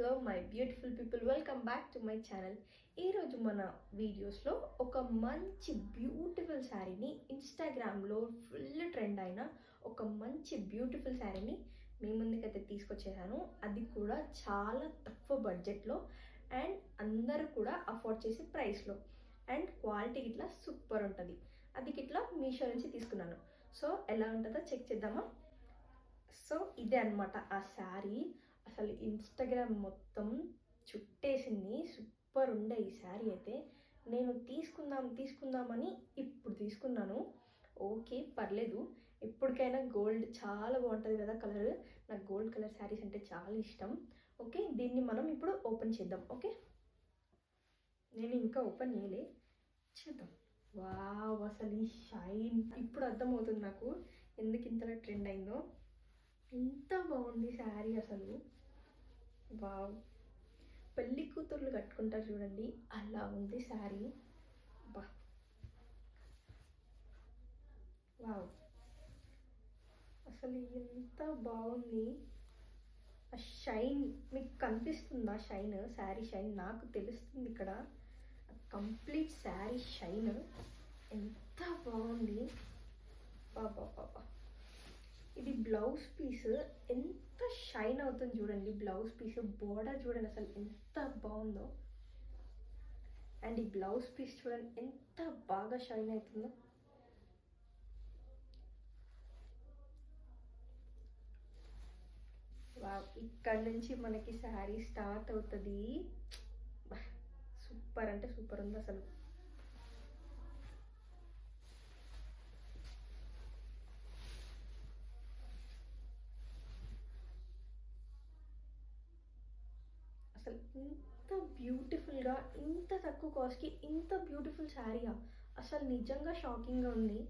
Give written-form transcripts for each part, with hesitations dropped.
Hello my beautiful people, welcome back to my channel. ఈరోజు మన వీడియోస్లో ఒక మంచి బ్యూటిఫుల్ శారీని, ఇన్స్టాగ్రామ్లో ఫుల్ ట్రెండ్ అయిన ఒక మంచి బ్యూటిఫుల్ శారీని మీ ముందుకైతే తీసుకొచ్చేసాను. అది కూడా చాలా తక్కువ బడ్జెట్లో అండ్ అందరూ కూడా అఫోర్డ్ చేసే ప్రైస్లో అండ్ క్వాలిటీ ఇట్లా సూపర్ ఉంటుంది. అది ఇట్లా మీషో నుంచి తీసుకున్నాను. సో ఎలా ఉంటుందో చెక్ చేద్దామా. సో ఇదే అనమాట ఆ శారీ. అసలు ఇన్స్టాగ్రామ్ మొత్తం చుట్టేసింది. సూపర్ ఉండే ఈ శారీ అయితే. నేను తీసుకుందామని ఇప్పుడు తీసుకున్నాను. ఓకే, పర్లేదు. ఎప్పటికైనా గోల్డ్ చాలా బాగుంటుంది కదా కలర్. నాకు గోల్డ్ కలర్ శారీస్ అంటే చాలా ఇష్టం. ఓకే, దీన్ని మనం ఇప్పుడు ఓపెన్ చేద్దాం. ఓకే, నేను ఇంకా ఓపెన్ చేయలే, చేద్దాం. వావ్, అసలు ఈ షైన్ ఇప్పుడు అర్థమవుతుంది నాకు ఎందుకు ఇంతలో ట్రెండ్ అయిందో. ఎంత బాగుంది శారీ అసలు. వావ్, పెళ్లి కూతుర్లు కట్టుకుంటారు చూడండి, అలా ఉంది శారీ. బా, వావ్, అసలు ఎంత బాగుంది. ఆ షైన్ మీకు కనిపిస్తుందా? షైన్, శారీ షైన్ నాకు తెలుస్తుంది ఇక్కడ. కంప్లీట్ శారీ షైన్ ఎంత బాగుంది. బాబా బాబా, ఇది బ్లౌజ్ పీస్ ఎంత షైన్ అవుతుంది చూడండి. బ్లౌజ్ పీస్ బోర్డర్ చూడండి అసలు ఎంత బాగుందో. అండ్ ఈ బ్లౌజ్ పీస్ చూడండి ఎంత బాగా షైన్ అవుతుందో. ఇక్కడ నుంచి మనకి శారీ స్టార్ట్ అవుతుంది. సూపర్ అంటే సూపర్ ఉంది అసలు. అసలు ఇంత బ్యూటిఫుల్గా, ఇంత తక్కువ కాస్ట్కి ఇంత బ్యూటిఫుల్ శారీయా? అసలు నిజంగా షాకింగ్గా ఉంది.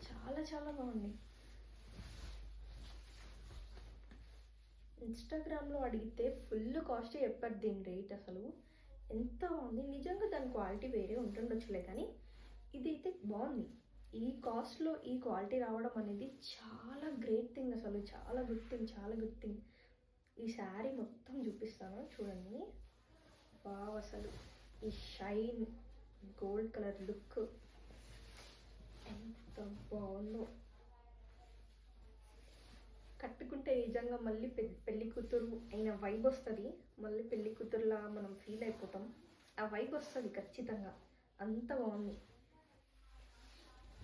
చాలా చాలా బాగుంది. ఇన్స్టాగ్రామ్లో అడిగితే ఫుల్ కాస్ట్ చెప్పారు దీని రేట్. అసలు ఎంత బాగుంది నిజంగా. దాని క్వాలిటీ వేరే ఉంటుండొచ్చులే, కానీ ఇదైతే బాగుంది. ఈ కాస్ట్లో ఈ క్వాలిటీ రావడం అనేది చాలా గ్రేట్ థింగ్ అసలు. చాలా గుడ్ థింగ్, చాలా గుడ్ థింగ్. ఈ శారీ మొత్తం చూపిస్తాను చూడండి. వావ్, అసలు ఈ షైన్, గోల్డ్ కలర్ లుక్ ఎంత బాగుందో. కట్టుకుంటే నిజంగా మళ్ళీ పెళ్లి కూతురు అయిన వైబ్ వస్తుంది. మళ్ళీ పెళ్లి కూతురులా మనం ఫీల్ అయిపోతాం. ఆ వైబ్ వస్తుంది ఖచ్చితంగా. అంత బాగుంది.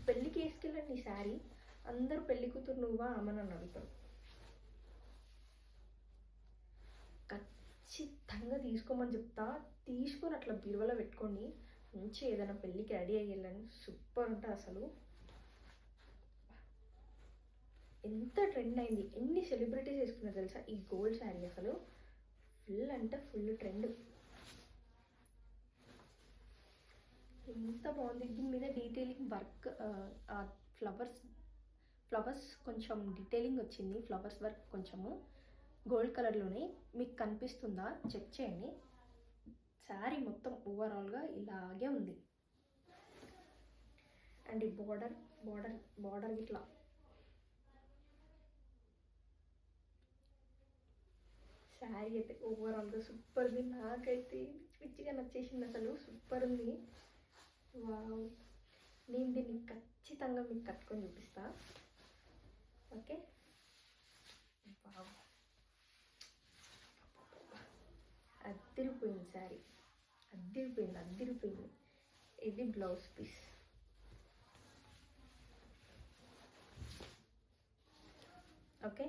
పెళ్ళికి వేసుకెళ్ళండి ఈ శారీ, అందరూ పెళ్లి కూతురు నువ్వా అమ్మని అడుగుతారు. ఖచ్చితంగా తీసుకోమని చెప్తా. తీసుకొని అట్లా బీరువాలో పెట్టుకోండి. మంచి ఏదైనా పెళ్ళికి రెడీ అయ్యి వెళ్ళండి. సూపర్ ఉంటుంది అసలు. ఎంత ట్రెండ్ అయింది, ఎన్ని సెలబ్రిటీస్ వేసుకున్నారు తెలుసా ఈ గోల్డ్ శారీ. అసలు ఫుల్ అంటే ఫుల్ ట్రెండ్. ఎంత బాగుంది. దీని మీద డీటెయిలింగ్ వర్క్, ఫ్లవర్స్ కొంచెం డీటెయిలింగ్ వచ్చింది. ఫ్లవర్స్ వర్క్ కొంచెము గోల్డ్ కలర్లోనే మీకు కనిపిస్తుందా చెక్ చేయండి. శారీ మొత్తం ఓవరాల్గా ఇలాగే ఉంది. అండ్ ఈ బార్డర్ ఇట్లా శారీ అయితే ఓవరాల్గా సూపర్ ఉంది. నాకైతే పిచ్చిగా నచ్చేసింది అసలు. సూపర్ ఉంది. వావ్, నేను దీన్ని ఖచ్చితంగా మీకు కట్టుకొని చూపిస్తా. ఓకే, వావ్, అద్దిరిపోయింది శారీ, అద్దిరిపోయింది. ఇది బ్లౌజ్ పీస్. ఓకే,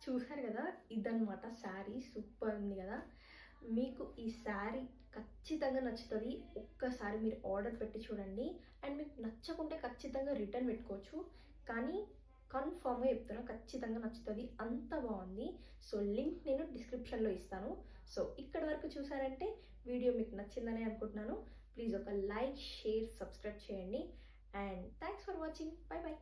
చూసారు కదా, ఇదన్నమాట శారీ. సూపర్ ఉంది కదా. మీకు ఈ శారీ ఖచ్చితంగా నచ్చుతుంది. ఒక్కసారి మీరు ఆర్డర్ పెట్టి చూడండి. అండ్ మీకు నచ్చకుంటే ఖచ్చితంగా రిటర్న్ పెట్టుకోవచ్చు. కానీ కన్ఫామ్గా చెప్తున్నా, ఖచ్చితంగా నచ్చుతుంది. అంత బాగుంది. సో లింక్ నేను డిస్క్రిప్షన్లో ఇస్తాను. సో ఇక్కడ వరకు చూసారంటే వీడియో మీకు నచ్చిందని అనుకుంటున్నాను. ప్లీజ్ ఒక లైక్, షేర్, సబ్స్క్రైబ్ చేయండి. And thanks for watching. By by.